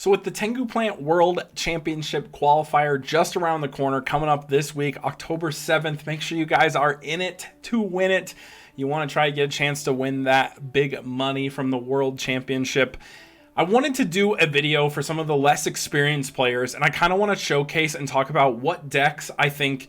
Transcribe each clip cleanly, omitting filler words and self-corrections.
So with the Tengu Plant World Championship qualifier just around the corner, coming up this week, October 7th, make sure you guys are in it to win it. You want to try to get a chance to win that big money from the World Championship. I wanted to do a video for some of the less experienced players, and I kind of want to showcase and talk about what decks I think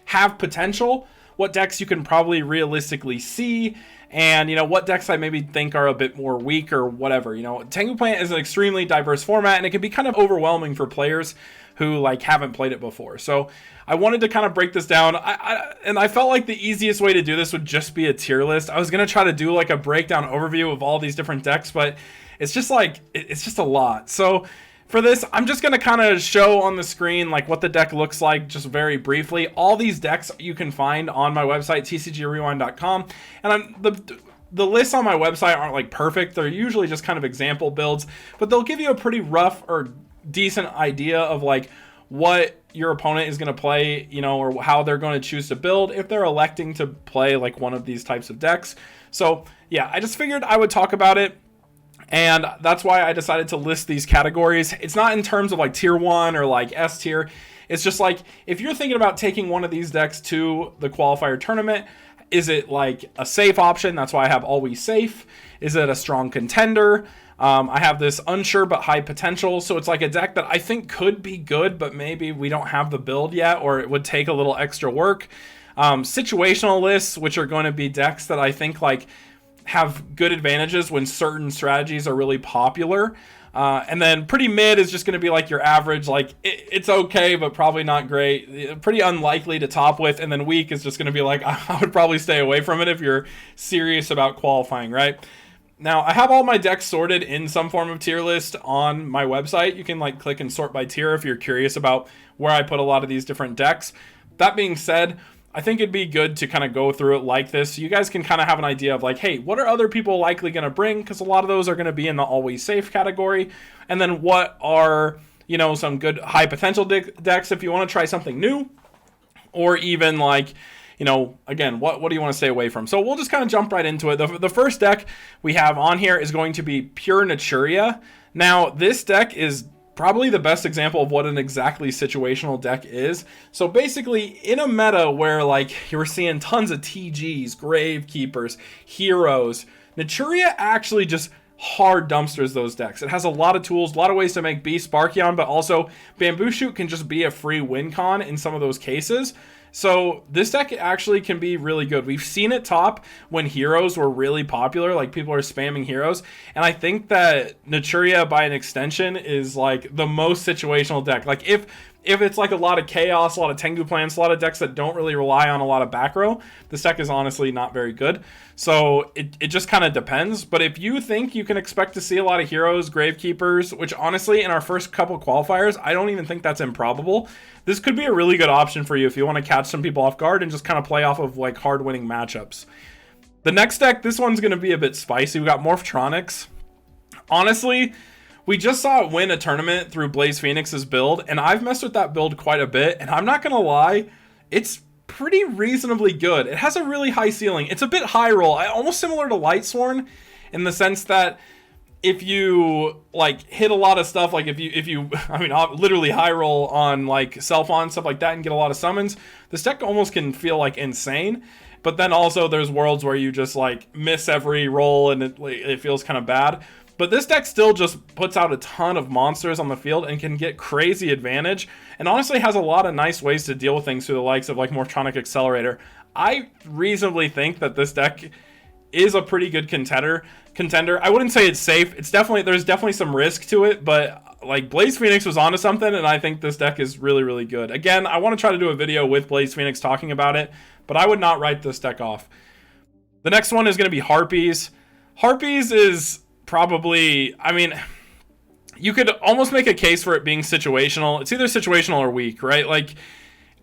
have potential, what decks you can probably realistically see, and what decks I maybe think are a bit more weak or whatever. Tengu Plant is an extremely diverse format, and it can be kind of overwhelming for players who haven't played it before. So I wanted to kind of break this down. I felt like the easiest way to do this would just be a tier list. I was gonna try to do a breakdown overview of all these different decks, but it's just a lot. So for this, I'm just going to kind of show on the screen what the deck looks like just very briefly. All these decks you can find on my website, tcgrewind.com. And the lists on my website aren't perfect. They're usually just kind of example builds, but they'll give you a pretty rough or decent idea of what your opponent is going to play, or how they're going to choose to build if they're electing to play one of these types of decks. So yeah, I just figured I would talk about it. And that's why I decided to list these categories. It's not in terms of tier 1 or S tier. It's just if you're thinking about taking one of these decks to the qualifier tournament, is it a safe option? That's why I have always safe. Is it a strong contender? I have this unsure but high potential. So it's a deck that I think could be good, but maybe we don't have the build yet, or it would take a little extra work. Situational lists, which are going to be decks that I think have good advantages when certain strategies are really popular. And then pretty mid is just going to be your average, it's okay, but probably not great. Pretty unlikely to top with. And then weak is just going to be I would probably stay away from it if you're serious about qualifying, right? Now, I have all my decks sorted in some form of tier list on my website. You can click and sort by tier if you're curious about where I put a lot of these different decks. That being said, I think it'd be good to kind of go through it like this so you guys can kind of have an idea of hey, what are other people likely going to bring? Because a lot of those are going to be in the always safe category. And then what are, some good high potential decks if you want to try something new, or even again, what do you want to stay away from? So we'll just kind of jump right into it. The first deck we have on here is going to be Pure Naturia. Now, this deck is probably the best example of what an exactly situational deck is. So basically, in a meta where you're seeing tons of TGs, Gravekeepers, Heroes, Naturia actually just hard dumpsters those decks. It has a lot of tools, a lot of ways to make Beast Sparkion, but also Bamboo Shoot can just be a free win con in some of those cases. So this deck actually can be really good. We've seen it top when Heroes were really popular, people are spamming Heroes. And I think that Naturia, by an extension, is the most situational deck. If it's a lot of chaos, a lot of Tengu plants, a lot of decks that don't really rely on a lot of back row, this deck is honestly not very good. So it just kind of depends. But if you think you can expect to see a lot of Heroes, Gravekeepers, which honestly in our first couple qualifiers, I don't even think that's improbable. This could be a really good option for you if you want to catch some people off guard and just kind of play off of hard winning matchups. The next deck, this one's going to be a bit spicy. We got Morphtronics. Honestly, we just saw it win a tournament through Blaze Phoenix's build, and I've messed with that build quite a bit, and I'm not going to lie, it's pretty reasonably good. It has a really high ceiling. It's a bit high roll, almost similar to Lightsworn, in the sense that if you hit a lot of stuff, if you literally high roll on Self-On, stuff like that, and get a lot of summons, this deck almost can feel insane. But then also there's worlds where you just miss every roll and it feels kind of bad. But this deck still just puts out a ton of monsters on the field and can get crazy advantage, and honestly has a lot of nice ways to deal with things through the likes of Morphtronic Accelerator. I reasonably think that this deck is a pretty good contender. I wouldn't say it's safe. There's definitely some risk to it, but Blaze Phoenix was onto something, and I think this deck is really, really good. Again, I want to try to do a video with Blaze Phoenix talking about it, but I would not write this deck off. The next one is going to be Harpies. Harpies is probably, you could almost make a case for it being situational. It's either situational or weak, right?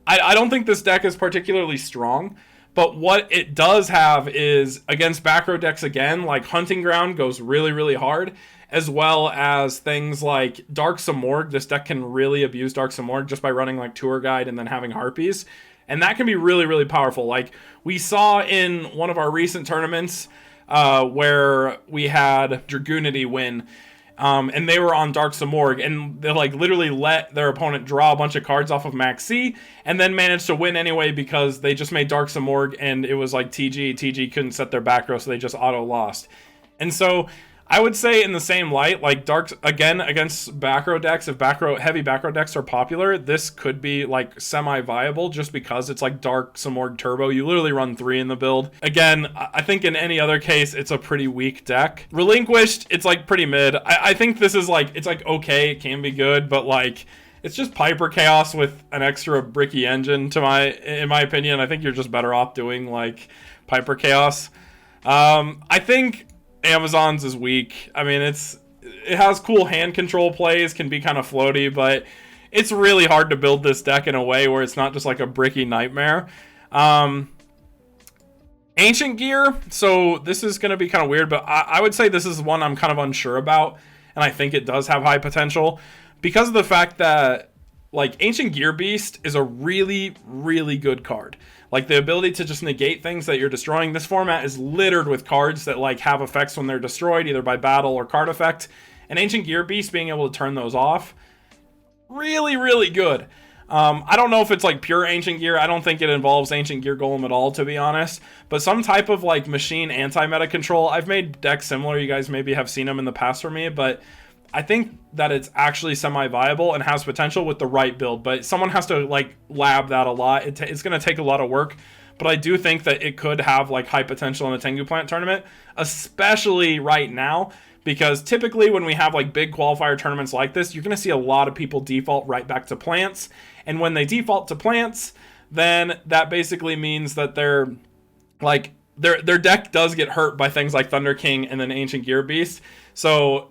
I don't think this deck is particularly strong, but what it does have is, against back row decks again, Hunting Ground goes really, really hard, as well as things like Dark Simorgh. This deck can really abuse Dark Simorgh just by running Tour Guide and then having Harpies. And that can be really, really powerful. We saw in one of our recent tournaments, where we had Dragoonity win. And they were on Dark Samorg, and they like literally let their opponent draw a bunch of cards off of Max C, and then managed to win anyway because they just made Dark Samorg, and it was like TG couldn't set their back row, so they just auto lost. And so I would say in the same light, like Dark, again, against back row decks, if heavy back row decks are popular, this could be like semi-viable just because it's like Dark Samorg Turbo. You literally run 3 in the build. Again, I think in any other case, it's a pretty weak deck. Relinquished, it's like pretty mid. I think this is like, it's like okay, it can be good, but like, it's just Piper Chaos with an extra bricky engine in my opinion. I think you're just better off doing like Piper Chaos. I think Amazon's is weak. I mean, it has cool hand control plays, can be kind of floaty, but it's really hard to build this deck in a way where it's not just like a bricky nightmare. Ancient Gear, so this is going to be kind of weird, but I would say this is one I'm kind of unsure about, and I think it does have high potential because of the fact that like Ancient Gear Beast is a really, really good card. Like the ability to just negate things that you're destroying. This format is littered with cards that like have effects when they're destroyed, either by battle or card effect. And Ancient Gear Beast being able to turn those off, really, really good. I don't know if it's like pure Ancient Gear. I don't think it involves Ancient Gear Golem at all, to be honest. But some type of like machine anti-meta control. I've made decks similar. You guys maybe have seen them in the past for me, but I think that it's actually semi-viable and has potential with the right build, but someone has to like lab that a lot. It's going to take a lot of work, but I do think that it could have like high potential in a Tengu Plant tournament, especially right now, because typically when we have like big qualifier tournaments like this, you're going to see a lot of people default right back to plants, and when they default to plants, then that basically means that they're like their deck does get hurt by things like Thunder King and then Ancient Gear Beast. So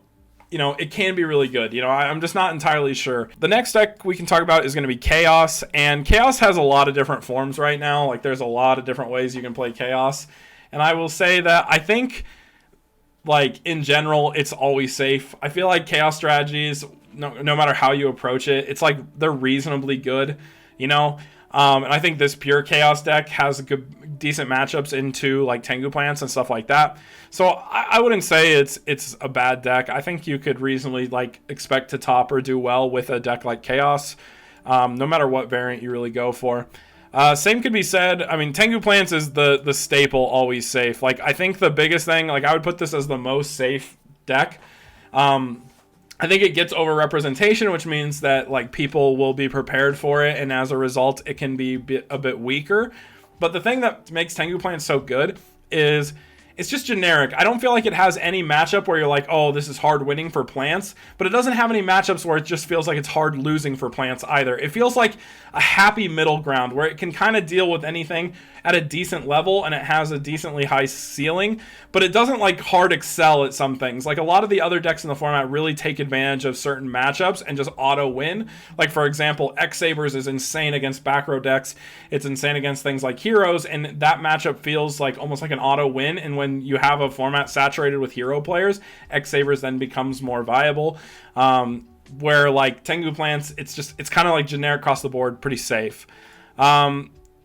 you know, it can be really good. You know, I'm just not entirely sure. The next deck we can talk about is going to be Chaos, and Chaos has a lot of different forms right now. Like, there's a lot of different ways you can play Chaos, and I will say that I think, like, in general, it's always safe. I feel like Chaos strategies, no matter how you approach it, it's like they're reasonably good, you know? And I think this pure Chaos deck has decent matchups into like Tengu Plants and stuff like that. So I wouldn't say it's a bad deck. I think you could reasonably like expect to top or do well with a deck like Chaos, no matter what variant you really go for. Same could be said. I mean, Tengu Plants is the staple, always safe. Like, I think the biggest thing, like, I would put this as the most safe deck. I think it gets over-representation, which means that like people will be prepared for it, and as a result, it can be a bit weaker. But the thing that makes Tengu Plant so good is it's just generic. I don't feel like it has any matchup where you're like, oh, this is hard winning for plants, but it doesn't have any matchups where it just feels like it's hard losing for plants either. It feels like a happy middle ground where it can kind of deal with anything at a decent level, and it has a decently high ceiling, but it doesn't like hard excel at some things. Like, a lot of the other decks in the format really take advantage of certain matchups and just auto win. Like, for example, X-Sabers is insane against back row decks. It's insane against things like heroes, and that matchup feels like almost like an auto win. And when you have a format saturated with hero players, X-Sabers then becomes more viable. Where like Tengu Plants, it's kind of like generic across the board, pretty safe.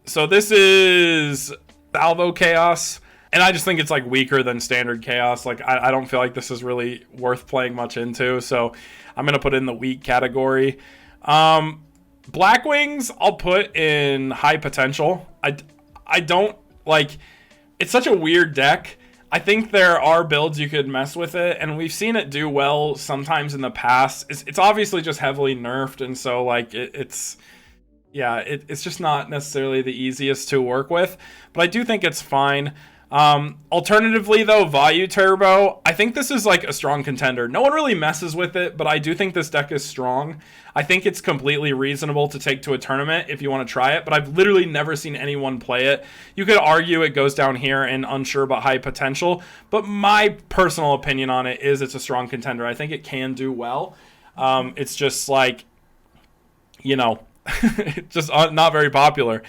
So this is Salvo Chaos, and I just think it's like weaker than standard Chaos. Like, I don't feel like this is really worth playing much into, so I'm gonna put it in the weak category. Blackwings I'll put in high potential. I don't like, it's such a weird deck. I think there are builds you could mess with it, and we've seen it do well sometimes in the past. It's obviously just heavily nerfed, and so like it's just not necessarily the easiest to work with, but I do think it's fine. Alternatively though, Vayu Turbo, I think this is like a strong contender. No one really messes with it, but I do think this deck is strong. I think it's completely reasonable to take to a tournament if you want to try it, but I've literally never seen anyone play it. You could argue it goes down here and unsure about high potential, but my personal opinion on it is it's a strong contender. I think it can do well. It's just like, you know, just not very popular.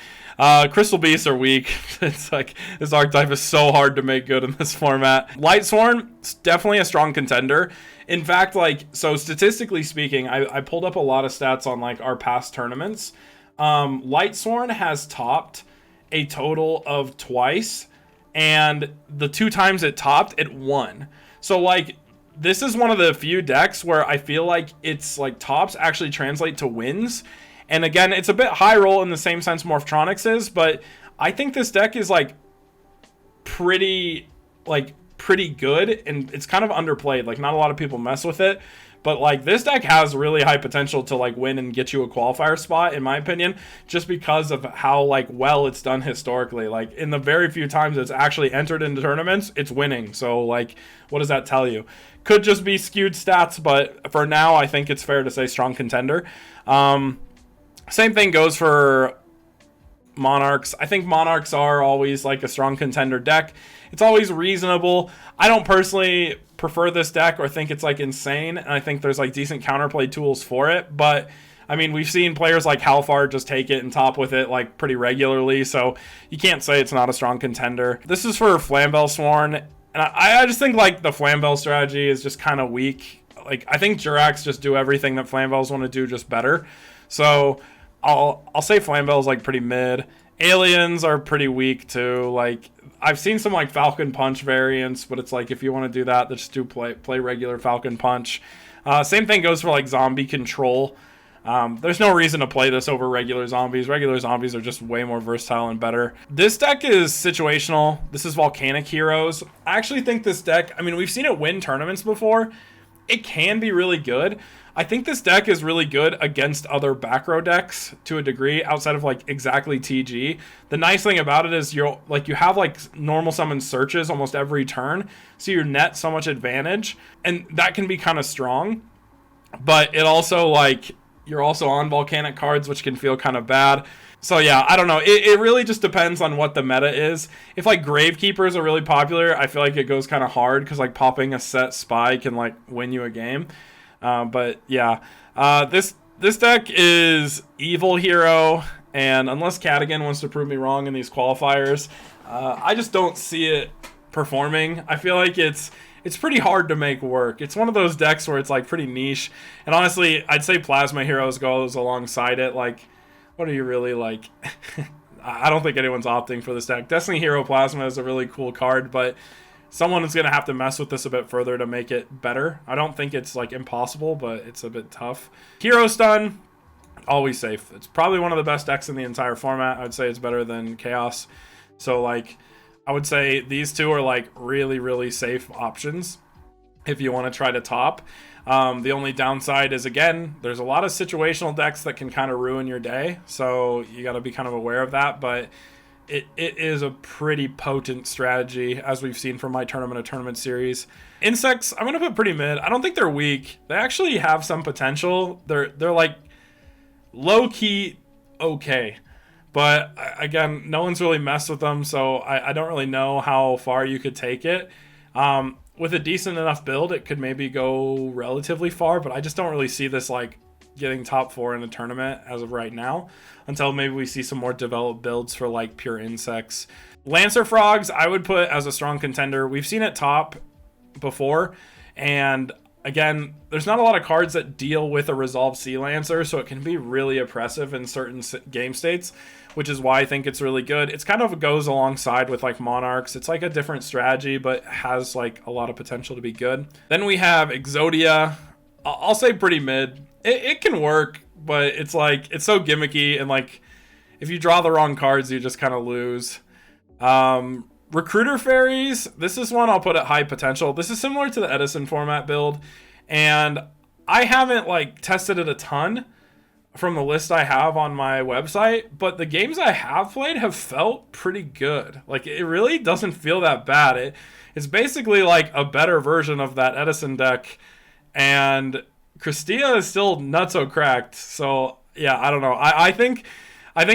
Crystal Beasts are weak. It's like, this archetype is so hard to make good in this format. Lightsworn, it's definitely a strong contender. In fact, like, so statistically speaking, I pulled up a lot of stats on like our past tournaments. Lightsworn has topped a total of twice, and the 2 times it topped, it won. So like, this is one of the few decks where I feel like it's like tops actually translate to wins. And again, it's a bit high roll in the same sense Morphtronics is, but I think this deck is like pretty good, and it's kind of underplayed. Like, not a lot of people mess with it, but like this deck has really high potential to like win and get you a qualifier spot, in my opinion, just because of how like well it's done historically. Like, in the very few times it's actually entered into tournaments, it's winning. So like, what does that tell you? Could just be skewed stats, but for now I think it's fair to say strong contender. Same thing goes for Monarchs. I think Monarchs are always like a strong contender deck. It's always reasonable. I don't personally prefer this deck or think it's like insane, and I think there's like decent counterplay tools for it, but I mean, we've seen players like Halfard just take it and top with it like pretty regularly, so you can't say it's not a strong contender. This is for Flamvel Sworn, and I just think like the Flamvel strategy is just kind of weak. Like, I think Jurax just do everything that Flamvels want to do, just better. So I'll say Flamvel's like pretty mid. Aliens are pretty weak too. Like, I've seen some like Falcon Punch variants, but it's like, if you want to do that, just do play regular Falcon Punch. Same thing goes for like Zombie Control. There's no reason to play this over regular zombies. Regular zombies are just way more versatile and better. This deck is situational. This is Volcanic Heroes. I actually think this deck, I mean, we've seen it win tournaments before. It can be really good. I think this deck is really good against other back row decks to a degree, outside of like exactly TG. The nice thing about it is you have like normal summon searches almost every turn, so you're net so much advantage, and that can be kind of strong. But it also, like, you're also on volcanic cards, which can feel kind of bad. So yeah, I don't know. It really just depends on what the meta is. If like Gravekeepers are really popular, I feel like it goes kind of hard because like popping a set spy can like win you a game. But yeah, this deck is Evil Hero, and unless Cadigan wants to prove me wrong in these qualifiers, I just don't see it performing. I feel like it's pretty hard to make work. It's one of those decks where it's like pretty niche, and honestly, I'd say Plasma Heroes goes alongside it. Like, what are you really like? I don't think anyone's opting for this deck. Destiny Hero Plasma is a really cool card, but someone is going to have to mess with this a bit further to make it better. I don't think it's like impossible, but it's a bit tough. Hero Stun, always safe. It's probably one of the best decks in the entire format. I'd say it's better than Chaos. So like, I would say these two are like really, really safe options if you want to try to top. The only downside is, again, there's a lot of situational decks that can kind of ruin your day, so you got to be kind of aware of that, but it is a pretty potent strategy, as we've seen from my Tournament of Tournament series. Insects, I'm going to put pretty mid. I don't think they're weak. They actually have some potential. They're like low-key okay. But again, no one's really messed with them, so I don't really know how far you could take it. With a decent enough build, it could maybe go relatively far, but I just don't really see this like getting top 4 in a tournament as of right now, until maybe we see some more developed builds for like pure insects. Lancer Frogs, I would put as a strong contender. We've seen it top before, and again, there's not a lot of cards that deal with a Resolve Sea Lancer, so it can be really oppressive in certain game states, which is why I think it's really good. It's kind of goes alongside with like Monarchs. It's like a different strategy, but has like a lot of potential to be good. Then we have Exodia. I'll say pretty mid. It can work, but it's like, it's so gimmicky, and like if you draw the wrong cards, you just kind of lose. Recruiter Fairies, this is one I'll put at high potential. This is similar to the Edison format build, and I haven't like tested it a ton from the list I have on my website, but the games I have played have felt pretty good. Like, it really doesn't feel that bad. It's basically like a better version of that Edison deck, and Christia is still nutso cracked. So yeah, I don't know. I think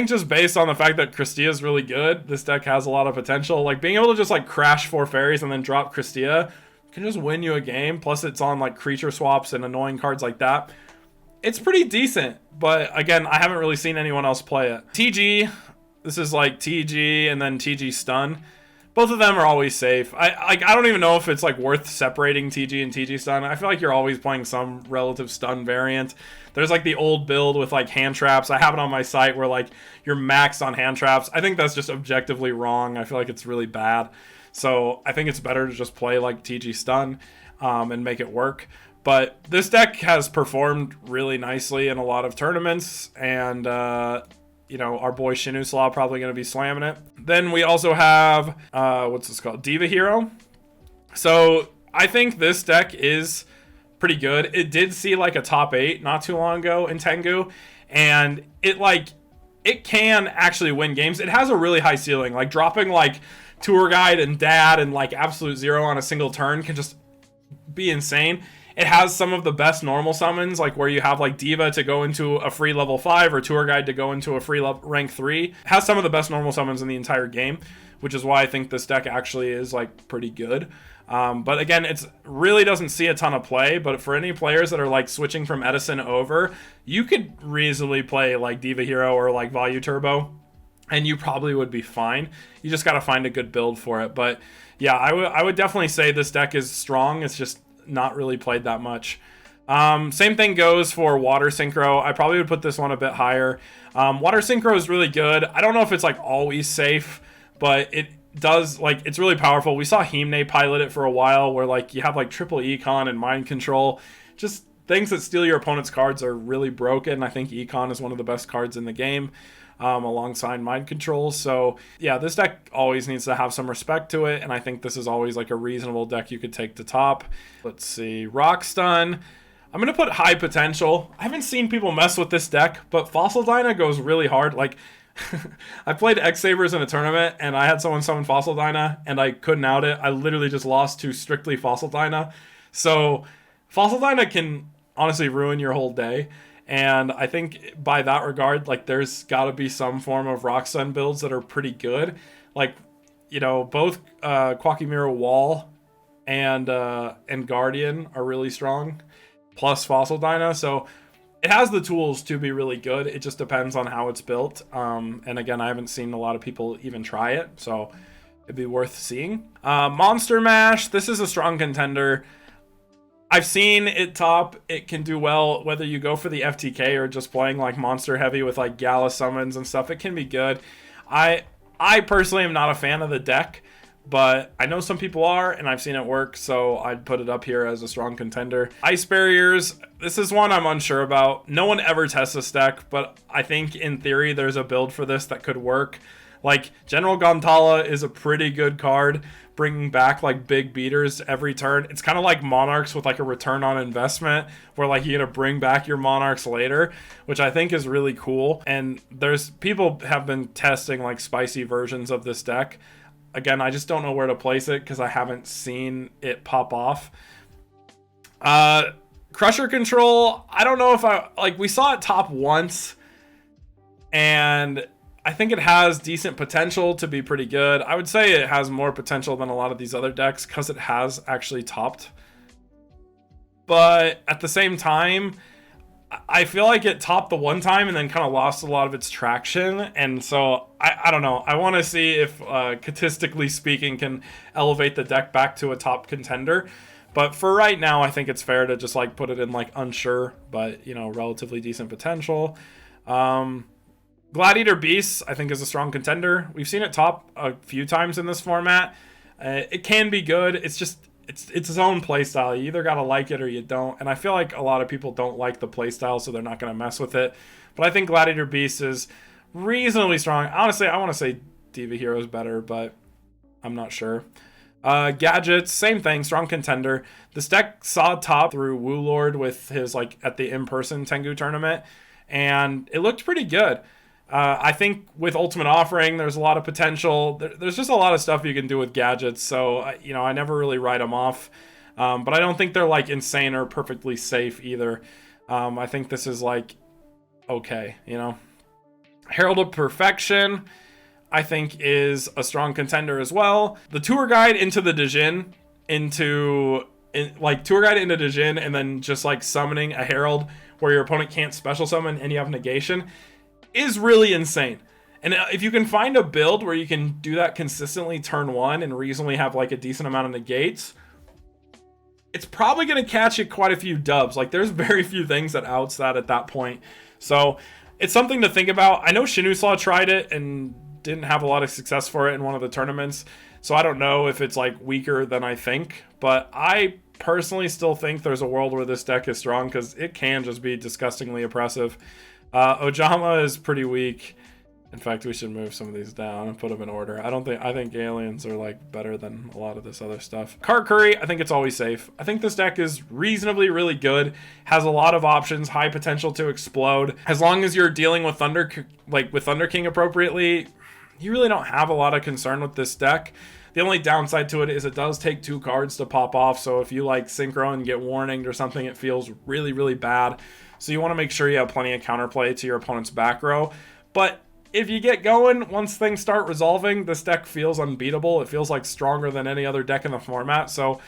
just based on the fact that Christia is really good, this deck has a lot of potential. Like, being able to just like crash 4 fairies and then drop Christia can just win you a game. Plus it's on like creature swaps and annoying cards like that. It's pretty decent, but again, I haven't really seen anyone else play it. TG, this is like TG and then TG Stun. Both of them are always safe. I don't even know if it's like worth separating TG and TG Stun. I feel like you're always playing some relative stun variant. There's like the old build with like hand traps. I have it on my site where like you're maxed on hand traps. I think that's just objectively wrong. I feel like it's really bad. So I think it's better to just play like TG Stun. and make it work. But this deck has performed really nicely in a lot of tournaments, and you know, our boy Shinuslaw probably going to be slamming it. Then we also have, what's this called? Diva Hero. So I think this deck is pretty good. It did see like a top 8 not too long ago in Tengu, and it can actually win games. It has a really high ceiling. Like dropping like Tour Guide and Dad and like Absolute Zero on a single turn can just be insane. It has some of the best normal summons, like where you have like Diva to go into a free level 5 or Tour Guide to go into a free rank 3. It has some of the best normal summons in the entire game, which is why I think this deck actually is like pretty good. But again, it's really doesn't see a ton of play, but for any players that are like switching from Edison over, you could reasonably play like Diva Hero or like Value Turbo, and you probably would be fine. You just got to find a good build for it. But yeah, I would definitely say this deck is strong. It's just not really played that much. Same thing goes for Water Synchro. I probably would put this one a bit higher. Water Synchro is really good. I don't know if it's like always safe, but it does, like, it's really powerful. We saw Himne pilot it for a while, where like you have like triple econ and mind control. Just things that steal your opponent's cards are really broken. I think econ is one of the best cards in the game, alongside mind control. So yeah, this deck always needs to have some respect to it, and I think this is always like a reasonable deck you could take to top. Let's see, Rock Stun. I'm gonna put high potential. I haven't seen people mess with this deck, but Fossil Dyna goes really hard. Like I played X Sabers in a tournament, and I had someone summon Fossil Dyna, and I couldn't out it. I literally just lost to strictly Fossil Dyna. So Fossil Dyna can honestly ruin your whole day. And I think by that regard, like there's got to be some form of Rock Stun builds that are pretty good. Like, you know, both Quackimira Wall and Guardian are really strong, plus Fossil Dyna. So it has the tools to be really good. It just depends on how it's built. And again, I haven't seen a lot of people even try it, so it'd be worth seeing. Monster Mash. This is a strong contender. I've seen it top. It can do well whether you go for the FTK or just playing like monster heavy with like Gala summons and stuff. It can be good. I personally am not a fan of the deck, but I know some people are, and I've seen it work, so I'd put it up here as a strong contender. Ice Barriers. This is one I'm unsure about. No one ever tests this deck, but I think in theory there's a build for this that could work. Like, General Gontala is a pretty good card, bringing back like big beaters every turn. It's kind of like Monarchs with like a return on investment, where like you're gonna bring back your Monarchs later, which I think is really cool. And there's people have been testing like spicy versions of this deck. Again, I just don't know where to place it because I haven't seen it pop off. Crusher Control, I don't know if we saw it top once, and I think it has decent potential to be pretty good. I would say it has more potential than a lot of these other decks because it has actually topped. But at the same time, I feel like it topped the one time and then kind of lost a lot of its traction. And so, I don't know. I want to see if, statistically speaking, can elevate the deck back to a top contender. But for right now, I think it's fair to just like put it in like unsure, but, you know, relatively decent potential. Gladiator Beasts, I think, is a strong contender. We've seen it top a few times in this format. It can be good. It's just, it's its own playstyle. You either got to like it or you don't. And I feel like a lot of people don't like the playstyle, so they're not going to mess with it. But I think Gladiator Beasts is reasonably strong. Honestly, I want to say Diva Hero is better, but I'm not sure. Gadgets, same thing, strong contender. This deck saw top through Wu Lord with his, like, at the in-person Tengu tournament, and it looked pretty good. I think with Ultimate Offering, there's a lot of potential. There's just a lot of stuff you can do with gadgets, so, you know, I never really write them off. But I don't think they're, like, insane or perfectly safe either. I think this is, like, okay, you know. Herald of Perfection, I think, is a strong contender as well. The Tour Guide into the Dijin, Tour Guide into Dijin, and then just, like, summoning a Herald where your opponent can't special summon and you have negation, is really insane. And if you can find a build where you can do that consistently turn one and reasonably have like a decent amount of negates, it's probably going to catch you quite a few dubs. Like, there's very few things that outs that at that point. So it's something to think about. I know Shinuslaw tried it and didn't have a lot of success for it in one of the tournaments, so I don't know if it's like weaker than I think, but I personally still think there's a world where this deck is strong because it can just be disgustingly oppressive. Ojama is pretty weak. In fact, we should move some of these down and put them in order. I think aliens are like better than a lot of this other stuff. Card Curry, I think it's always safe. I think this deck is reasonably really good. Has a lot of options, high potential to explode. As long as you're dealing with Thunder King appropriately, you really don't have a lot of concern with this deck. The only downside to it is it does take 2 cards to pop off. So if you like synchro and get warninged or something, it feels really, really bad. So you want to make sure you have plenty of counterplay to your opponent's back row. But if you get going, once things start resolving, this deck feels unbeatable. It feels like stronger than any other deck in the format. So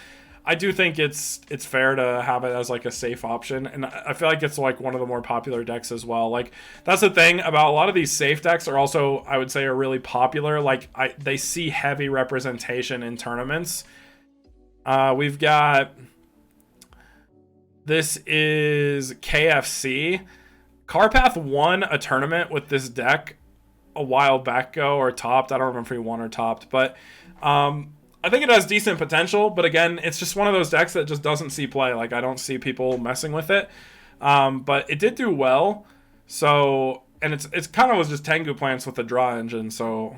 I do think it's fair to have it as like a safe option. And I feel like it's like one of the more popular decks as well. Like that's the thing about a lot of these safe decks are also, I would say, are really popular. Like they see heavy representation in tournaments. We've got, this is KFC. Carpath won a tournament with this deck a while back ago, or topped. I don't remember if he won or topped, but I think it has decent potential. But again, it's just one of those decks that just doesn't see play. Like I don't see people messing with it. But it did do well. So, and it's kind of was just Tengu plants with the draw engine. So,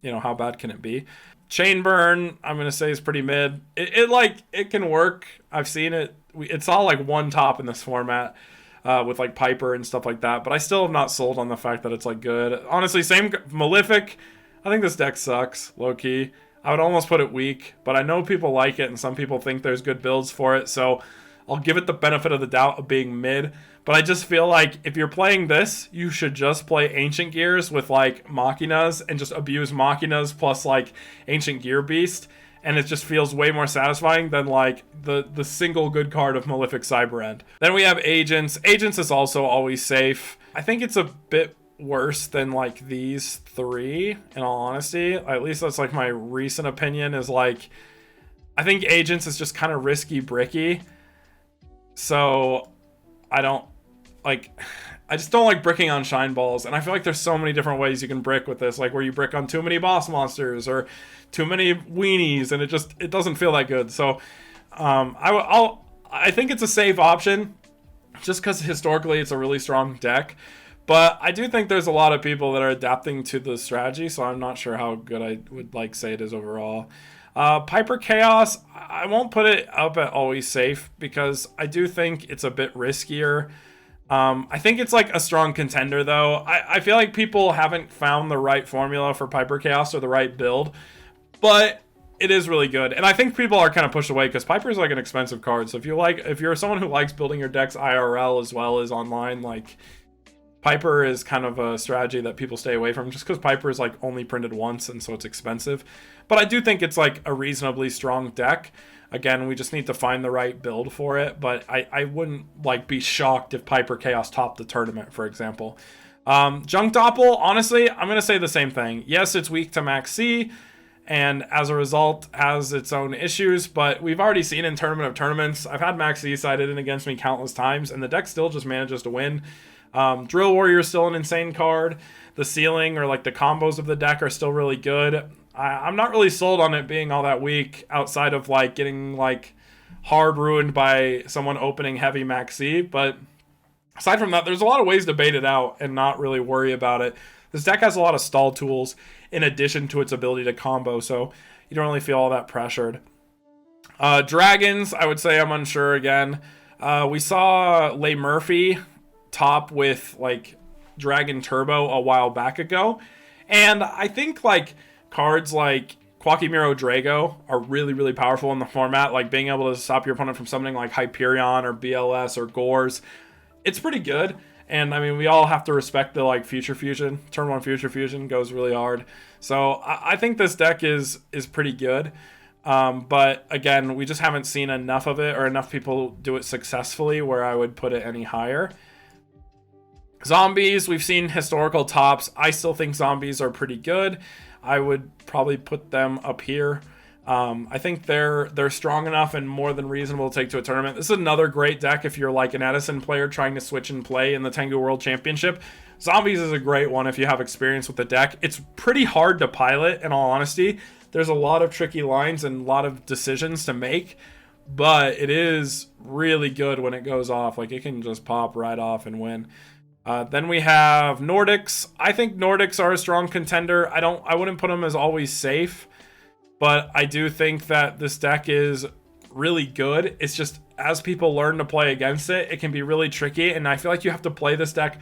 you know, how bad can it be? Chain Burn, I'm gonna say is pretty mid. It can work. I've seen it. It's all like one top in this format. With like Piper and stuff like that, but I still have not sold on the fact that it's like good. Honestly, same Malefic. I think this deck sucks, low key. I would almost put it weak, but I know people like it and some people think there's good builds for it, so I'll give it the benefit of the doubt of being mid. But I just feel like if you're playing this, you should just play Ancient Gears with like Machinas and just abuse Machinas plus like Ancient Gear Beast. And it just feels way more satisfying than like the single good card of Malefic Cyber End. Then we have Agents. Agents is also always safe. I think it's a bit worse than like these 3, in all honesty. At least that's like my recent opinion is like, I think Agents is just kind of risky bricky. So I just don't like bricking on Shine Balls, and I feel like there's so many different ways you can brick with this, like where you brick on too many boss monsters or too many weenies, and it doesn't feel that good. So I think it's a safe option, just because historically it's a really strong deck. But I do think there's a lot of people that are adapting to the strategy, so I'm not sure how good I would like say it is overall. Piper Chaos, I won't put it up at always safe because I do think it's a bit riskier. I think it's like a strong contender though. I feel like people haven't found the right formula for Piper Chaos or the right build, but it is really good. And I think people are kind of pushed away because Piper is like an expensive card. So if you're someone who likes building your decks IRL as well as online, like Piper is kind of a strategy that people stay away from just because Piper is like only printed once and so it's expensive. But I do think it's like a reasonably strong deck. Again, we just need to find the right build for it, but I wouldn't like be shocked if Piper Chaos topped the tournament, for example. Junk Doppel, honestly, I'm going to say the same thing. Yes, it's weak to Max C, and as a result has its own issues, but we've already seen in Tournament of Tournaments, I've had Max C sided in against me countless times, and the deck still just manages to win. Drill Warrior is still an insane card. The ceiling or like the combos of the deck are still really good. I'm not really sold on it being all that weak outside of like getting like hard ruined by someone opening heavy Max C. But aside from that, there's a lot of ways to bait it out and not really worry about it. This deck has a lot of stall tools in addition to its ability to combo, so you don't really feel all that pressured. Dragons, I would say I'm unsure again. We saw Leigh Murphy top with like Dragon Turbo a while back ago, and I think like cards like Quackimiro Drago are really, really powerful in the format, like being able to stop your opponent from summoning like Hyperion or BLS or Gores. It's pretty good, and I mean we all have to respect the like Future Fusion. Turn 1 Future Fusion goes really hard, so I think this deck is pretty good. But again, we just haven't seen enough of it or enough people do it successfully where I would put it any higher. Zombies, we've seen historical tops. I still think zombies are pretty good. I would probably put them up here. I think they're strong enough and more than reasonable to take to a tournament. This is another great deck if you're like an Edison player trying to switch and play in the Tengu World Championship. Zombies is a great one if you have experience with the deck. It's pretty hard to pilot, in all honesty. There's a lot of tricky lines and a lot of decisions to make. but it is really good when it goes off. Like, it can just pop right off and win. Then we have Nordics. I think Nordics are a strong contender. I wouldn't put them as always safe, but I do think that this deck is really good. It's just, as people learn to play against it, it can be really tricky, and I feel like you have to play this deck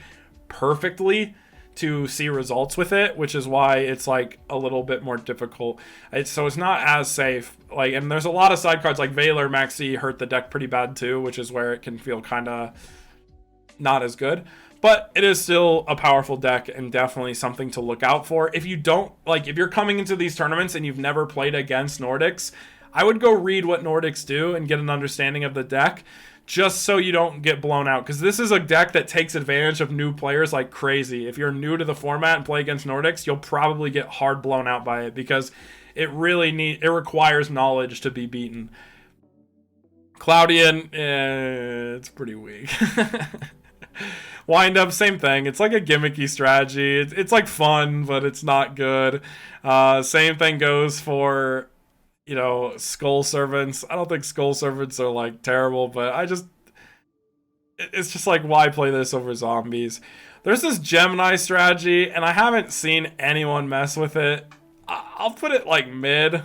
perfectly to see results with it, which is why it's like a little bit more difficult. So it's not as safe. Like, and there's a lot of side cards like Valor Maxi hurt the deck pretty bad too, which is where it can feel kind of not as good. But it is still a powerful deck and definitely something to look out for. If you don't, like, if you're coming into these tournaments and you've never played against Nordics, I would go read what Nordics do and get an understanding of the deck, just so you don't get blown out. Because this is a deck that takes advantage of new players like crazy. If you're new to the format and play against Nordics, you'll probably get hard blown out by it, because it requires knowledge to be beaten. Cloudian, it's pretty weak. Wind up, same thing. It's like a gimmicky strategy. It's like fun, but it's not good. Same thing goes for, you know, Skull Servants. I don't think Skull Servants are like terrible, but it's just like, why play this over zombies? There's this Gemini strategy, and I haven't seen anyone mess with it. I'll put it like mid,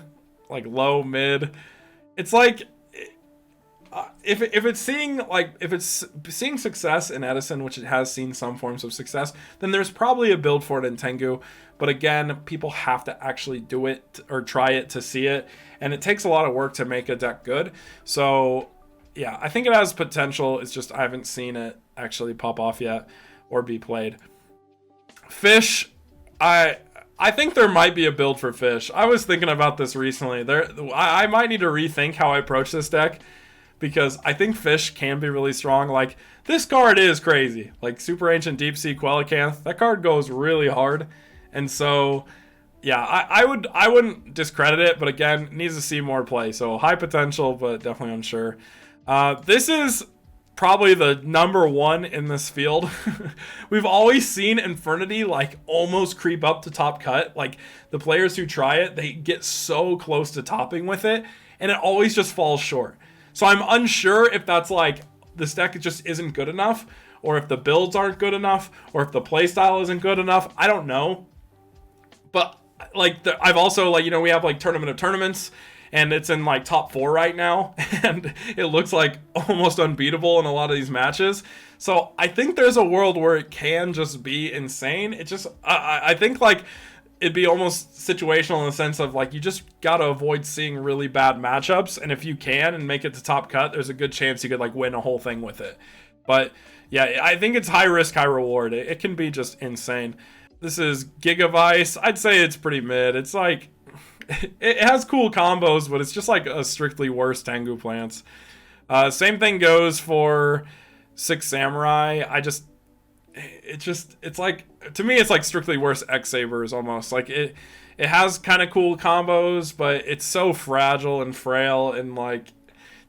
like low mid. It's like, if it's seeing success in Edison, which it has seen some forms of success, then there's probably a build for it in Tengu. But again, people have to actually do it or try it to see it, and it takes a lot of work to make a deck good. So yeah, I think it has potential. It's just I haven't seen it actually pop off yet or be played. Fish, I think there might be a build for Fish. I was thinking about this recently. I might need to rethink how I approach this deck, because I think Fish can be really strong. Like, this card is crazy. Like, Super Ancient Deep Sea Quellacanth, that card goes really hard. And so, yeah, I wouldn't discredit it, but again, it needs to see more play. So, high potential, but definitely unsure. This is probably the number one in this field. We've always seen Infernity, like, almost creep up to top cut. Like, the players who try it, they get so close to topping with it, and it always just falls short. So I'm unsure if that's like, this deck just isn't good enough, or if the builds aren't good enough, or if the playstyle isn't good enough. I don't know. But like, I've also, like, you know, we have like Tournament of Tournaments, and it's in like top 4 right now, and it looks like almost unbeatable in a lot of these matches. So I think there's a world where it can just be insane. It just, I think like, it'd be almost situational in the sense of like, you just gotta avoid seeing really bad matchups, and if you can and make it to top cut, there's a good chance you could like win a whole thing with it. But yeah, I think it's high risk, high reward. It can be just insane. This is Gigavice. I'd say it's pretty mid. It's like, it has cool combos, but it's just like a strictly worse Tengu Plants. Same thing goes for Six Samurai. It's like, to me, it's like strictly worse X Sabers almost. Like, it has kind of cool combos, but it's so fragile and frail, and like,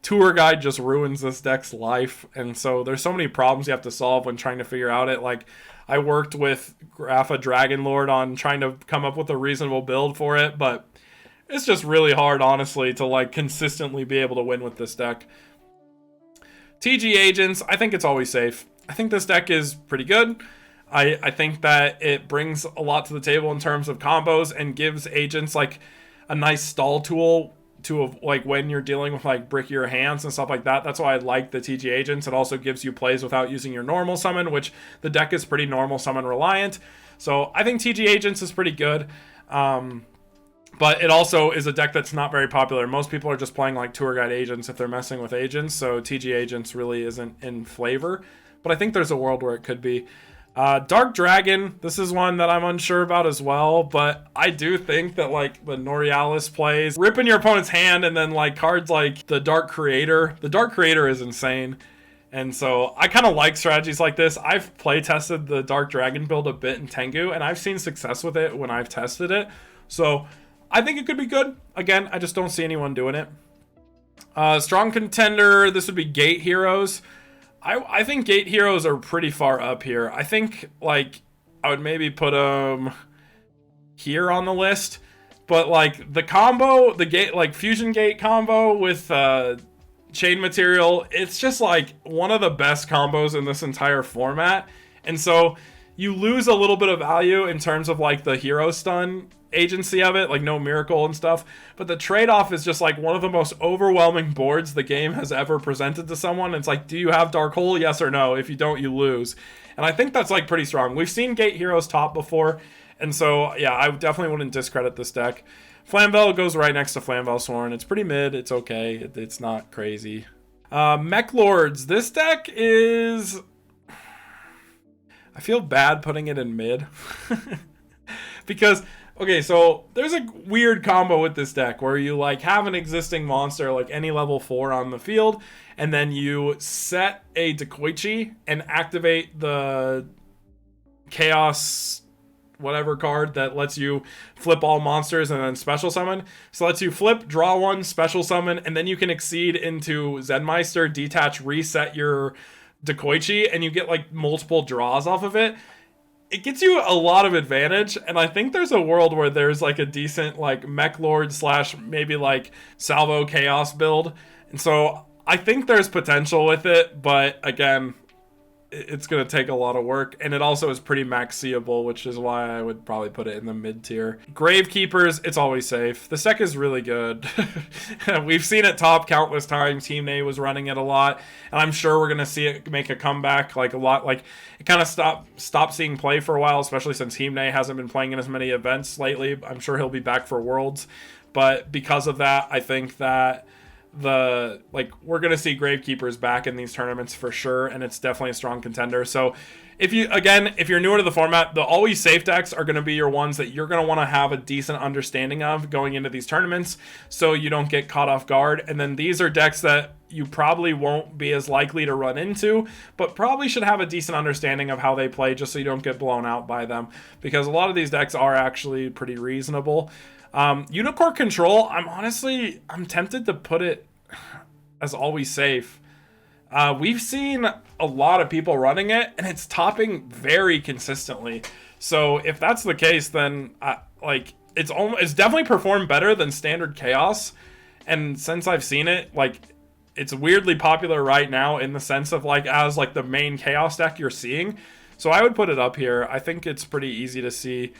Tour Guide just ruins this deck's life. And so there's so many problems you have to solve when trying to figure out it. Like, I worked with Grapha Dragonlord on trying to come up with a reasonable build for it, but it's just really hard, honestly, to like consistently be able to win with this deck. TG Agents, I think it's always safe. I think this deck is pretty good. I think that it brings a lot to the table in terms of combos, and gives agents like a nice stall tool to like when you're dealing with like brickier hands and stuff like that. That's why I like the TG Agents. It also gives you plays without using your normal summon, which the deck is pretty normal summon reliant. So I think TG Agents is pretty good. But it also is a deck that's not very popular. Most people are just playing like Tour Guide Agents if they're messing with agents, so TG Agents really isn't in flavor. But I think there's a world where it could be. Dark Dragon, this is one that I'm unsure about as well, but I do think that like the Norialis plays, ripping your opponent's hand, and then like cards like the Dark Creator. The Dark Creator is insane. And so I kind of like strategies like this. I've play tested the Dark Dragon build a bit in Tengu, and I've seen success with it when I've tested it. So I think it could be good. Again, I just don't see anyone doing it. Strong contender, this would be Gate Heroes. I think Gate Heroes are pretty far up here. I think, like, I would maybe put them here on the list. But, like, the combo, the Gate, like, Fusion Gate combo with chain material. It's just like one of the best combos in this entire format. And so you lose a little bit of value in terms of like the hero stun agency of it, like no miracle and stuff. But the trade-off is just like one of the most overwhelming boards the game has ever presented to someone. It's like, do you have Dark Hole? Yes or no? If you don't, you lose. And I think that's like pretty strong. We've seen Gate Heroes top before. And so, yeah, I definitely wouldn't discredit this deck. Flamvel goes right next to Flamvel Sworn. It's pretty mid. It's okay. It's not crazy. Mech Lords. This deck is... I feel bad putting it in mid. Because, okay, so there's a weird combo with this deck where you like have an existing monster, like any level 4 on the field, and then you set a Dekoichi and activate the Chaos whatever card that lets you flip all monsters and then special summon. So lets you flip, draw one, special summon, and then you can exceed into Zenmeister, detach, reset your Dekoichi, and you get like multiple draws off of it. It gets you a lot of advantage, and I think there's a world where there's like a decent like Mech Lord / maybe like Salvo Chaos build. And so I think there's potential with it, but again, it's going to take a lot of work, and it also is pretty max-seeable, which is why I would probably put it in the mid tier. Gravekeepers, it's always safe. The deck is really good. We've seen it top countless times. Team A was running it a lot, and I'm sure we're going to see it make a comeback like a lot. Like it kind of stopped seeing play for a while, especially since Team A hasn't been playing in as many events lately. I'm sure he'll be back for Worlds, but because of that, I think that we're gonna see Gravekeepers back in these tournaments for sure, and it's definitely a strong contender. So if you're newer to the format, the always safe decks are going to be your ones that you're going to want to have a decent understanding of going into these tournaments so you don't get caught off guard. And then these are decks that you probably won't be as likely to run into, but probably should have a decent understanding of how they play just so you don't get blown out by them, because a lot of these decks are actually pretty reasonable. Unicorn Control, I'm tempted to put it as always safe. We've seen a lot of people running it, and it's topping very consistently. So if that's the case, then it's definitely performed better than standard Chaos. And since I've seen it, like it's weirdly popular right now in the sense of like as like the main Chaos deck you're seeing. So I would put it up here. I think it's pretty easy to see.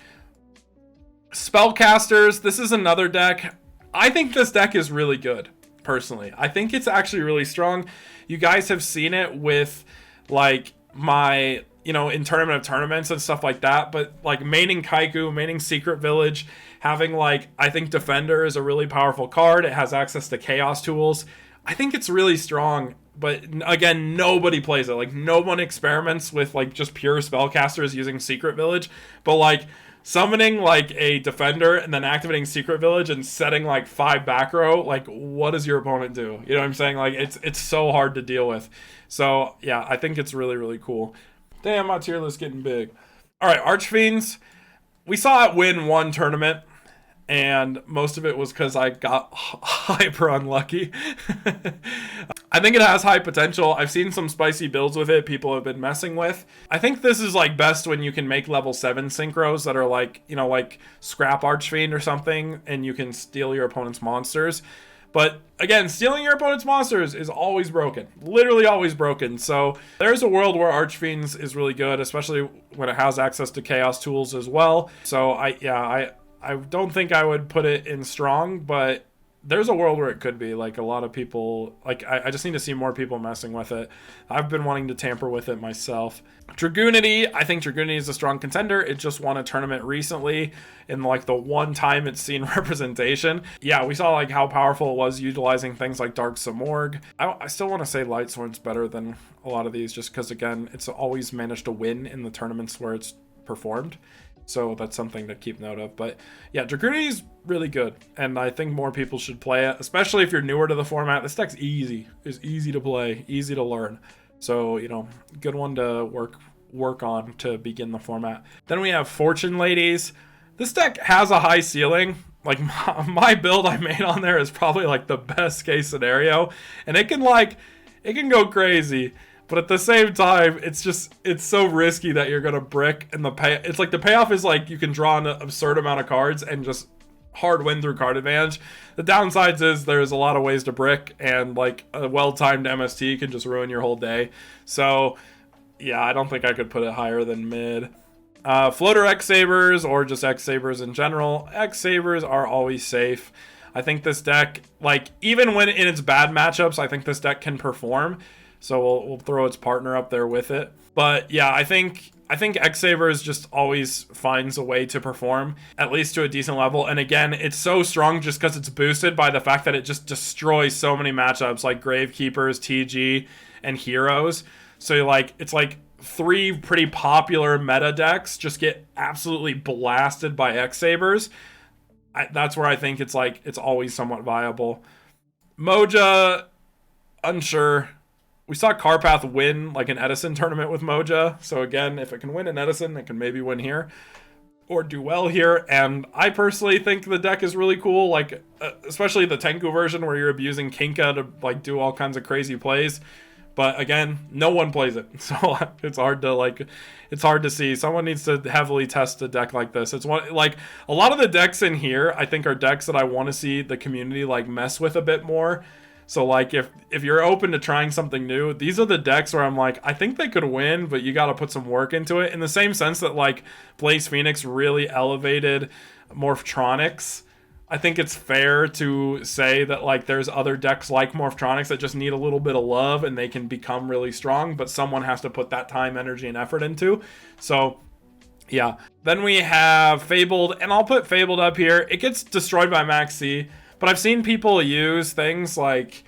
Spellcasters, this is another deck. I think this deck is really good, personally. I think it's actually really strong. You guys have seen it with like my, in Tournament of Tournaments and stuff like that, but like maining Kaiku, maining Secret Village, having like, I think Defender is a really powerful card. It has access to Chaos tools. I think it's really strong, but again, nobody plays it. Like no one experiments with like just pure spellcasters using Secret Village, but like summoning like a Defender and then activating Secret Village and setting like 5 back row, like what does your opponent do? You know what I'm saying? Like it's so hard to deal with. So yeah, I think it's really, really cool. Damn, my tier list getting big. All right, Archfiends. We saw it win one tournament, and most of it was because I got hyper unlucky. I think it has high potential. I've seen some spicy builds with it people have been messing with. I think this is like best when you can make level 7 synchros that are like, like Scrap Archfiend or something, and you can steal your opponent's monsters. But again, stealing your opponent's monsters is always broken. Literally always broken. So there's a world where Archfiends is really good, especially when it has access to Chaos tools as well. So I don't think I would put it in strong, but there's a world where it could be. Like a lot of people, like I just need to see more people messing with it. I've been wanting to tamper with it myself. Dragoonity, I think Dragoonity is a strong contender. It just won a tournament recently in like the one time it's seen representation. Yeah, we saw like how powerful it was utilizing things like Dark Samorg. I still want to say Light Sword's better than a lot of these just because again, it's always managed to win in the tournaments where it's performed. So that's something to keep note of. But yeah, Dragoonity is really good, and I think more people should play it, especially if you're newer to the format. This deck's easy. It's easy to play, easy to learn. So, good one to work on to begin the format. Then we have Fortune Ladies. This deck has a high ceiling. Like my build I made on there is probably like the best case scenario, and it can go crazy. But at the same time, it's so risky that you're gonna brick, and the payoff is like you can draw an absurd amount of cards and just hard win through card advantage. The downsides is there's a lot of ways to brick, and like a well-timed MST can just ruin your whole day. So yeah, I don't think I could put it higher than mid. Floater X-Sabers, or just X-Sabers in general. X-Sabers are always safe. I think this deck, like, even when in its bad matchups, I think this deck can perform. So we'll throw its partner up there with it. But yeah, I think X-Sabers just always finds a way to perform, at least to a decent level. And again, it's so strong just because it's boosted by the fact that it just destroys so many matchups like Gravekeepers, TG, and Heroes. So like it's like 3 pretty popular meta decks just get absolutely blasted by X-Sabers. That's where I think it's like it's always somewhat viable. Moja, unsure. We saw Carpath win like an Edison tournament with Moja. So again, if it can win an Edison, it can maybe win here or do well here. And I personally think the deck is really cool, like especially the Tengu version where you're abusing Kinka to like do all kinds of crazy plays. But again, no one plays it, so it's hard to see. Someone needs to heavily test a deck like this. It's one, like, a lot of the decks in here, I think, are decks that I want to see the community like mess with a bit more. So like if you're open to trying something new, these are the decks where I'm like, I think they could win, but you got to put some work into it. In the same sense that like Blaze Phoenix really elevated Morphtronics, I think it's fair to say that like there's other decks like Morphtronics that just need a little bit of love and they can become really strong, but someone has to put that time, energy, and effort into. So yeah. Then we have Fabled, and I'll put Fabled up here. It gets destroyed by Max C, but I've seen people use things like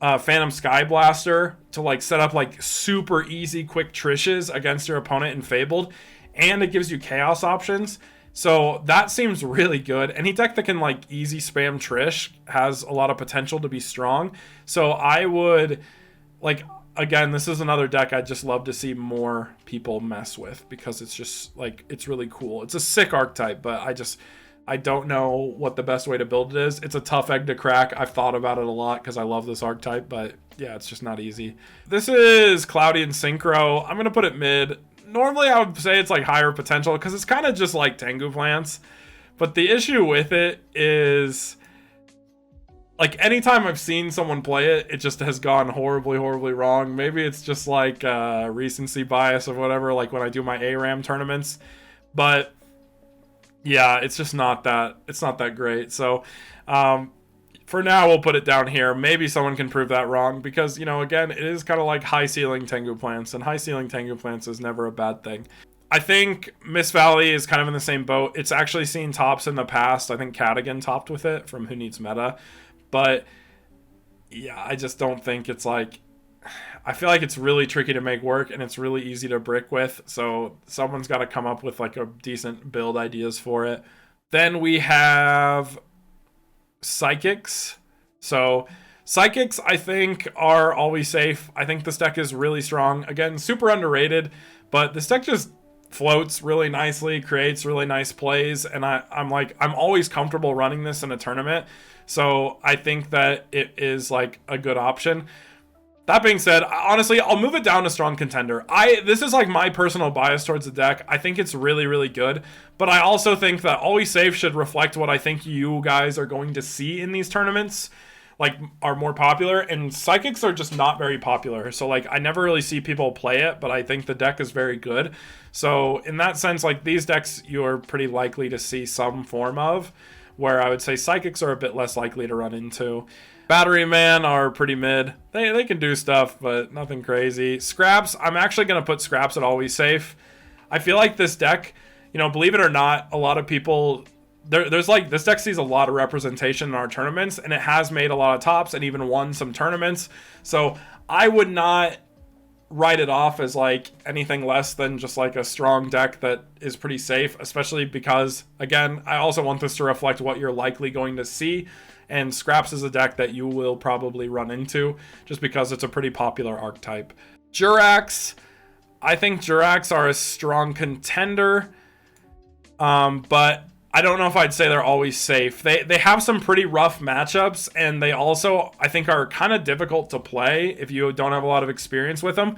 Phantom Sky Blaster to like set up like super easy quick trishes against your opponent in Fabled, and it gives you chaos options. So that seems really good. Any deck that can like easy spam Trish has a lot of potential to be strong. So I would, like, again, this is another deck I'd just love to see more people mess with because it's just like, it's really cool. It's a sick archetype, but I don't know what the best way to build it is. It's a tough egg to crack. I've thought about it a lot because I love this archetype, but yeah, it's just not easy. This is Cloudy and Synchro. I'm going to put it mid. Normally I would say it's like higher potential because it's kind of just like Tengu Plants. But the issue with it is, like, anytime I've seen someone play it, it just has gone horribly, horribly wrong. Maybe it's just like recency bias or whatever, like when I do my ARAM tournaments. But yeah, it's just not that great. So for now, we'll put it down here. Maybe someone can prove that wrong because, you know, again, it is kind of like high ceiling Tengu Plants, and high ceiling Tengu Plants is never a bad thing. I think Miss Valley is kind of in the same boat. It's actually seen tops in the past. I think Cadigan topped with it from Who Needs Meta. But yeah, I just don't think it's like, I feel like it's really tricky to make work and it's really easy to brick with. So someone's got to come up with like a decent build ideas for it. Then we have Psychics. So Psychics, I think, are always safe. I think this deck is really strong. Again, super underrated, but this deck just floats really nicely, creates really nice plays, and I'm always comfortable running this in a tournament. So I think that it is like a good option. That being said, honestly, I'll move it down to strong contender. This is like my personal bias towards the deck. I think it's really, really good, but I also think that Always Safe should reflect what I think you guys are going to see in these tournaments, like, are more popular, and Psychics are just not very popular. So like, I never really see people play it, but I think the deck is very good. So in that sense, like, these decks you're pretty likely to see some form of, where I would say Psychics are a bit less likely to run into. Battery Man are pretty mid. They can do stuff, but nothing crazy. Scraps, I'm actually going to put Scraps at Always Safe. I feel like this deck, you know, believe it or not, a lot of people, there's like, this deck sees a lot of representation in our tournaments, and it has made a lot of tops and even won some tournaments. So I would not write it off as like anything less than just like a strong deck that is pretty safe, especially because, again, I also want this to reflect what you're likely going to see. And Scraps is a deck that you will probably run into just because it's a pretty popular archetype. Jurax, I think Jurax are a strong contender, but I don't know if I'd say they're always safe. They have some pretty rough matchups, and they also, I think, are kind of difficult to play if you don't have a lot of experience with them.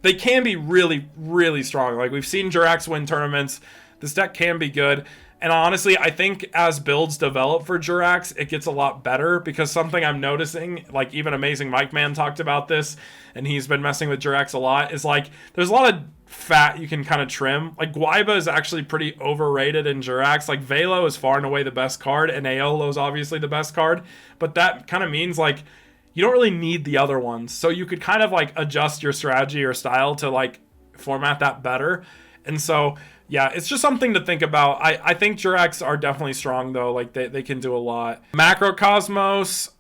They can be really, really strong. Like, we've seen Jurax win tournaments. This deck can be good. And honestly, I think as builds develop for Jurax, it gets a lot better, because something I'm noticing, like even Amazing Mike Man talked about this, and he's been messing with Jurax a lot, is like there's a lot of fat you can kind of trim. Like Guaiba is actually pretty overrated in Jurax. Like Velo is far and away the best card, and Aolo is obviously the best card, but that kind of means like you don't really need the other ones. So you could kind of like adjust your strategy or style to like format that better. And so yeah, it's just something to think about. I think Jurax are definitely strong, though. Like, they can do a lot. Macrocosmos,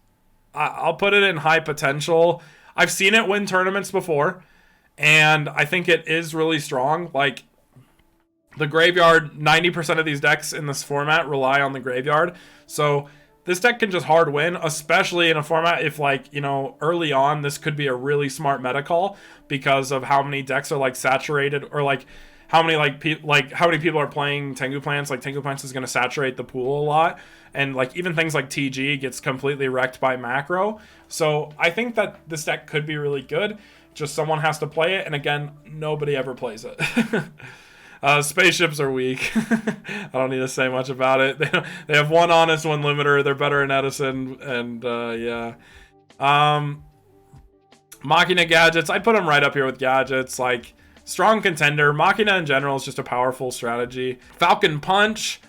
I'll put it in high potential. I've seen it win tournaments before, and I think it is really strong. Like, the graveyard, 90% of these decks in this format rely on the graveyard. So this deck can just hard win, especially in a format if, like, you know, early on, this could be a really smart meta call because of how many decks are, like, saturated, or, like, how many how many people are playing Tengu Plants. Like, Tengu Plants is going to saturate the pool a lot, and like even things like TG gets completely wrecked by macro. So I think that this deck could be really good. Just someone has to play it, and again, nobody ever plays it. Spaceships are weak. I don't need to say much about it. They have one honest, one limiter. They're better in Edison, and yeah. Machina Gadgets, I put them right up here with Gadgets. Like, strong contender. Machina in general is just a powerful strategy. Falcon Punch.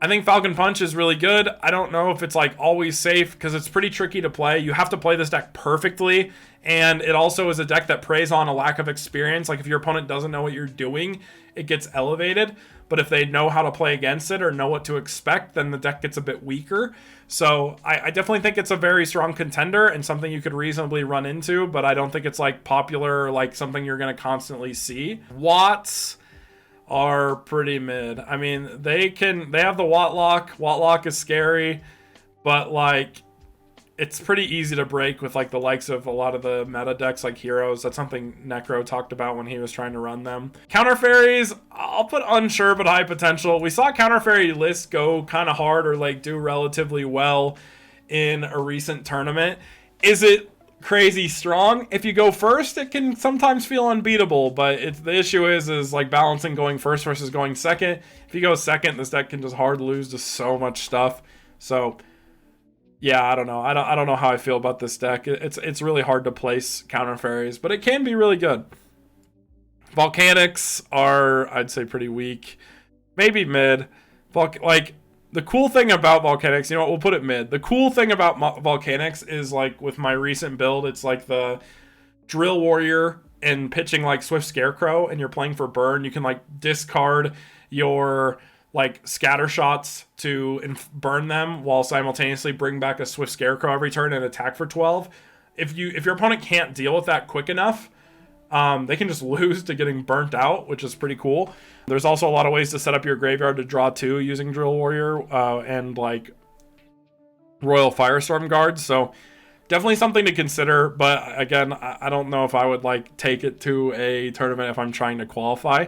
I think Falcon Punch is really good. I don't know if it's like always safe, because it's pretty tricky to play. You have to play this deck perfectly, and it also is a deck that preys on a lack of experience. Like, if your opponent doesn't know what you're doing, it gets elevated. But if they know how to play against it or know what to expect, then the deck gets a bit weaker. So I definitely think it's a very strong contender and something you could reasonably run into, but I don't think it's like popular or like something you're going to constantly see. Watts are pretty mid. I mean, they have the Watt Lock. Watt Lock is scary, but like it's pretty easy to break with like the likes of a lot of the meta decks like Heroes. That's something Necro talked about when he was trying to run them. Counter Fairies, I'll put unsure but high potential. We saw Counter Fairy lists go kind of hard or like do relatively well in a recent tournament. Is it crazy strong? If you go first, it can sometimes feel unbeatable, but the issue is like balancing going first versus going second. If you go second, this deck can just hard lose to so much stuff. So yeah, I don't know. I don't know how I feel about this deck. It's really hard to place Counter Fairies, but it can be really good. Volcanics are, I'd say, pretty weak. Maybe mid. Like, the cool thing about Volcanics, you know what, we'll put it mid. The cool thing about Volcanics is, like, with my recent build, it's like the Drill Warrior and pitching, like, Swift Scarecrow, and you're playing for burn. You can, like, discard your like scatter shots to burn them while simultaneously bring back a Swift Scarecrow every turn and attack for 12. If your opponent can't deal with that quick enough, they can just lose to getting burnt out, which is pretty cool. There's also a lot of ways to set up your graveyard to draw 2 using Drill Warrior and like Royal Firestorm Guards. So definitely something to consider. But again, I don't know if I would like take it to a tournament if I'm trying to qualify.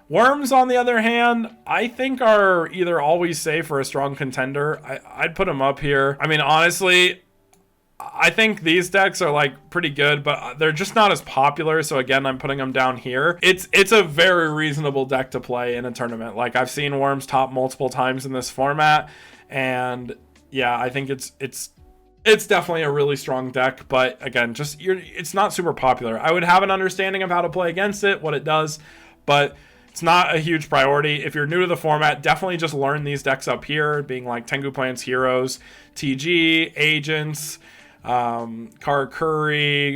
Worms, on the other hand, I think are either always safe or a strong contender. I'd put them up here. I mean, honestly, I think these decks are like pretty good, but they're just not as popular. So again, I'm putting them down here. It's a very reasonable deck to play in a tournament. Like, I've seen Worms top multiple times in this format, and yeah, I think it's definitely a really strong deck. But again, it's not super popular. I would have an understanding of how to play against it, what it does, but it's not a huge priority. If you're new to the format, definitely just learn these decks up here, being like Tengu Plants, Heroes, TG, Agents, Karakuri,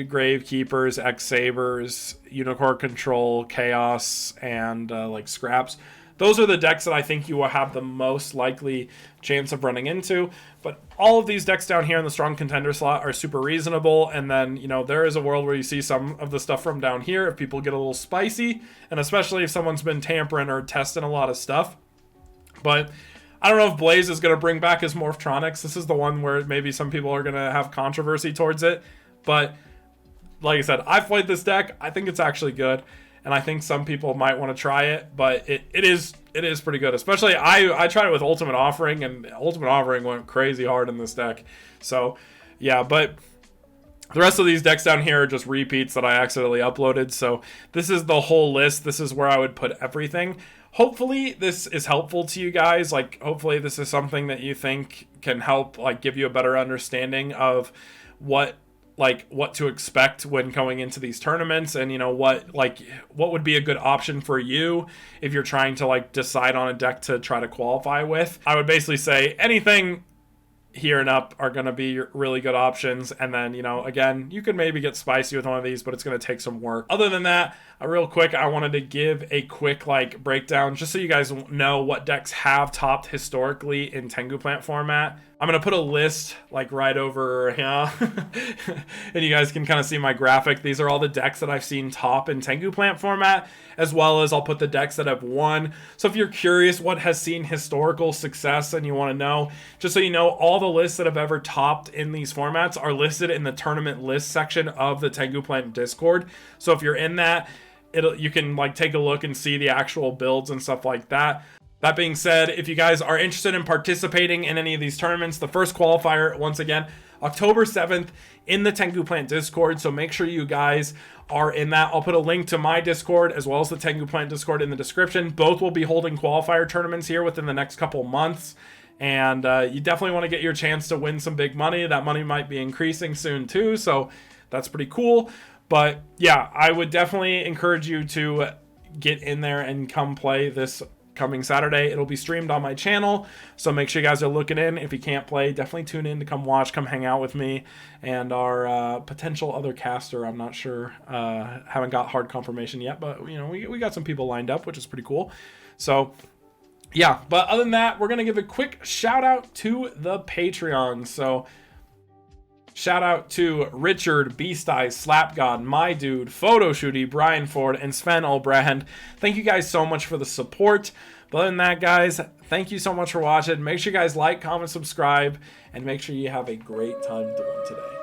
Gravekeepers, X-Sabers, Unicorn Control, Chaos, and like Scraps. Those are the decks that I think you will have the most likely chance of running into. But all of these decks down here in the strong contender slot are super reasonable. And then, you know, there is a world where you see some of the stuff from down here if people get a little spicy, and especially if someone's been tampering or testing a lot of stuff. But I don't know if Blaze is going to bring back his Morphtronics. This is the one where maybe some people are going to have controversy towards it. But like I said, I've played this deck. I think it's actually good. And I think some people might want to try it, but it is pretty good. Especially, I tried it with Ultimate Offering, and Ultimate Offering went crazy hard in this deck. So, yeah, but The rest of these decks down here are just repeats that I accidentally uploaded. So this is the whole list. This is where I would put everything. Hopefully this is helpful to you guys. Like, hopefully this is something that you think can help, like, give you a better understanding of what to expect when going into these tournaments, and what would be a good option for you if you're trying to like decide on a deck to try to qualify with. I would basically say anything here and up are going to be really good options, and then again, you could maybe get spicy with one of these, but it's going to take some work. Other than that, real quick, I wanted to give a quick like breakdown just so you guys know what decks have topped historically in Tengu Plant format. I'm going to put a list like right over here and you guys can kind of see my graphic. These are all the decks that I've seen top in Tengu Plant format, as well as I'll put the decks that have won. So if you're curious what has seen historical success and you want to know, just so you know, all the lists that have ever topped in these formats are listed in the tournament list section of the Tengu Plant Discord. So if you're in that, you can like take a look and see the actual builds and stuff like that. That being said, if you guys are interested in participating in any of these tournaments, the first qualifier, once again, October 7th in the Tengu Plant Discord. So make sure you guys are in that. I'll put a link to my Discord as well as the Tengu Plant Discord in the description. Both will be holding qualifier tournaments here within the next couple months. And you definitely want to get your chance to win some big money. That money might be increasing soon too. So that's pretty cool. But yeah, I would definitely encourage you to get in there and come play this coming Saturday. It'll be streamed on my channel, so make sure you guys are looking in. If you can't play, definitely tune in to come watch, come hang out with me and our potential other caster. I'm not sure, haven't got hard confirmation yet, but we got some people lined up, which is pretty cool. So yeah, but other than that, we're gonna give a quick shout out to the Patreon. So shout out to Richard, Beast Eyes, Slap God, My Dude, Photo Shooty, Brian Ford, and Sven Olbrand. Thank you guys so much for the support. But other than that, guys, thank you so much for watching. Make sure you guys like, comment, subscribe, and make sure you have a great time doing today.